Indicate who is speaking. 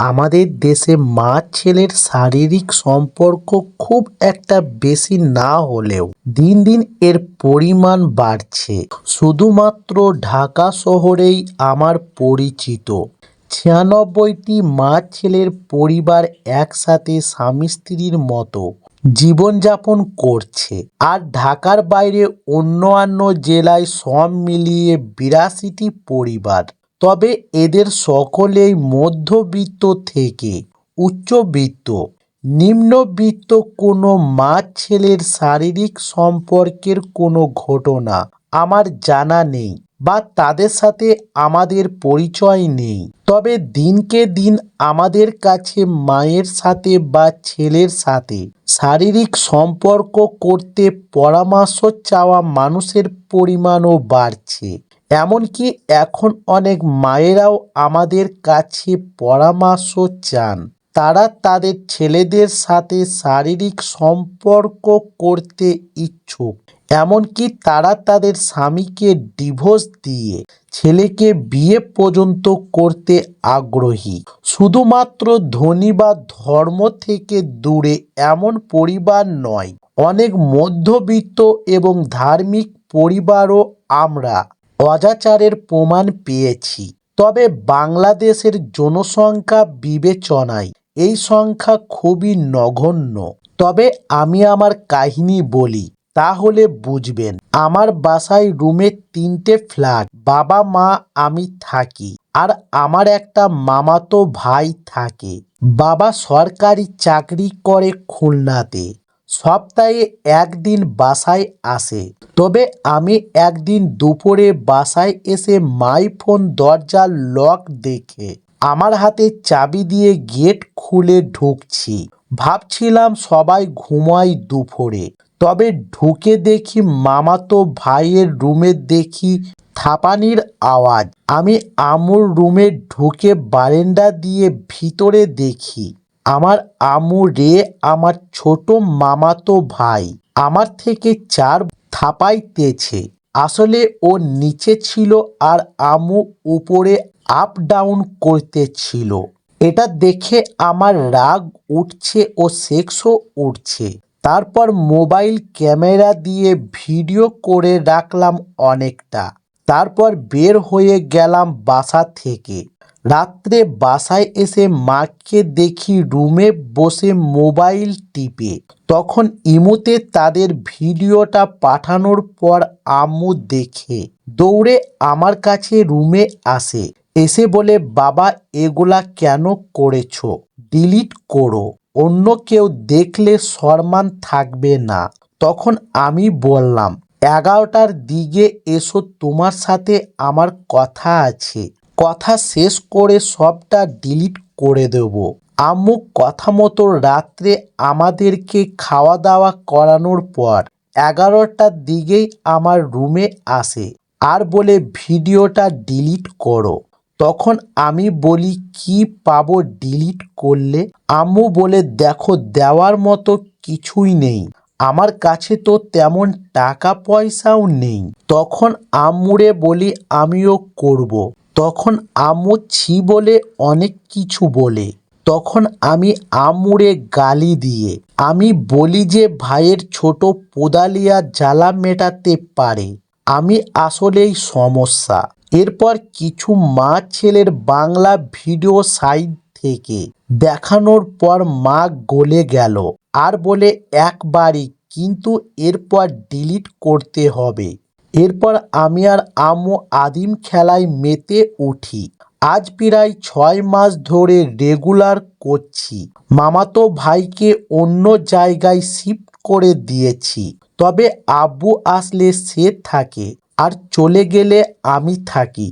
Speaker 1: আমাদের দেশে মা ছেলের শারীরিক সম্পর্ক খুব একটা বেশি না হলেও দিন দিন এর পরিমাণ বাড়ছে। শুধুমাত্র ঢাকা শহরেই আমার পরিচিত ৯৬টি মা ছেলের পরিবার একসাথে স্বামী স্ত্রীর মতো জীবনযাপন করছে। আর ঢাকার বাইরে অন্যান্য জেলায় সব মিলিয়ে ৮২টি পরিবার। তবে এদের সকলেই মধ্যবিত্ত থেকে উচ্চবিত্ত। নিম্নবিত্ত কোনো মা ছেলের শারীরিক সম্পর্কের কোনো ঘটনা আমার জানা নেই বা তাদের সাথে আমাদের পরিচয় নেই। তবে দিনকে দিন আমাদের কাছে মায়ের সাথে বা ছেলের সাথে শারীরিক সম্পর্ক করতে পরামর্শ চাওয়া মানুষের পরিমাণও বাড়ছে। এমনকি এখন অনেক মায়েরাও আমাদের কাছে পরামর্শ চান। তারা তাদের ছেলেদের সাথে শারীরিক সম্পর্ক করতে ইচ্ছুক। এমনকি তারা তাদের স্বামীকে ডিভোর্স দিয়ে ছেলেকে বিয়ে পর্যন্ত করতে আগ্রহী। শুধুমাত্র ধনী বা ধর্ম থেকে দূরে এমন পরিবার নয়, অনেক মধ্যবিত্ত এবং ধার্মিক পরিবারও আমরা অজাচারের প্রমাণ পেয়েছি। তবে বাংলাদেশের জনসংখ্যা বিবেচনায় এই সংখ্যা খুবই নগণ্য। তবে আমি আমার কাহিনী বলি, তাহলে বুঝবেন। আমার বাসায় রুমে ৩টে ফ্ল্যাট, বাবা মা আমি থাকি, আর আমার একটা মামাতো ভাই থাকে। বাবা সরকারি চাকরি করে খুলনাতে। সপ্তাহে একদিন বাসায় আসে। তবে আমি একদিন দুপুরে বাসায় এসে মাই ফোন দরজার লক দেখে আমার হাতে চাবি দিয়ে গেট খুলে ঢুকছি। ভাবছিলাম সবাই ঘুমায় দুপুরে। তবে ঢুকে দেখি মামাতো ভাইয়ের রুমে দেখি থাপানির আওয়াজ। আমি আম্মুর রুমে ঢুকে বারান্দা দিয়ে ভিতরে দেখি আমার আম্মু রে আমার ছোট মামাতো ভাই আমার থেকে ৪ থাপাইতেছে। আসলে ও নিচে ছিল আর আম্মু উপরে আপ ডাউন করতেছিল। এটা দেখে আমার রাগ উঠছে ও সেক্সও উঠছে। তারপর মোবাইল ক্যামেরা দিয়ে ভিডিও করে রাখলাম অনেকটা। তারপর বের হয়ে গেলাম বাসা থেকে। রাত্রে বাসায় এসে মাকে দেখি রুমে বসে মোবাইল টিপে। তখন ইমোতে তাদের ভিডিওটা পাঠানোর পর আম্মু দেখে দৌড়ে আমার কাছে রুমে আসে। এসে বলে, বাবা এগুলা কেন করেছো? ডিলিট করো, অন্য কেউ দেখলে সম্মান থাকবে না। তখন আমি বললাম, ১১টার দিকে এসো, তোমার সাথে আমার কথা আছে। কথা শেষ করে সবটা ডিলিট করে দেব। আম্মু কথা মতো রাত্রে আমাদেরকে খাওয়া দাওয়া করানোর পর ১১টার দিকেই আমার রুমে আসে আর বলে ভিডিওটা ডিলিট করো। তখন আমি বলি, কি পাবো ডিলিট করলে? আম্মু বলে, দেখো দেওয়ার মতো কিছুই নেই, আমার কাছে তো তেমন টাকা পয়সাও নেই। তখন আম্মুরে বলি আমিও করব। তখন আম্মু ছি বলে অনেক কিছু বলে। তখন আমি আম্মুরে গালি দিয়ে আমি বলি যে ভাইয়ের ছোট পোদালিয়া জ্বালা মেটাতে পারে, আমি আসলেই সমস্যা। এরপর কিছু মা ছেলের বাংলা ভিডিও সাইড থেকে দেখানোর পর মা গলে গেল আর বলে একবারই, কিন্তু এরপর ডিলিট করতে হবে। এরপর আমি আর আম্মু আদিম খেলায় মেতে উঠি। আজ প্রায় ৬ মাস ধরে রেগুলার করছি। মামাতো ভাইকে অন্য জায়গায় শিফট করে দিয়েছি। তবে আব্বু আসলে সে থাকে আর চলে গেলে আমি থাকি।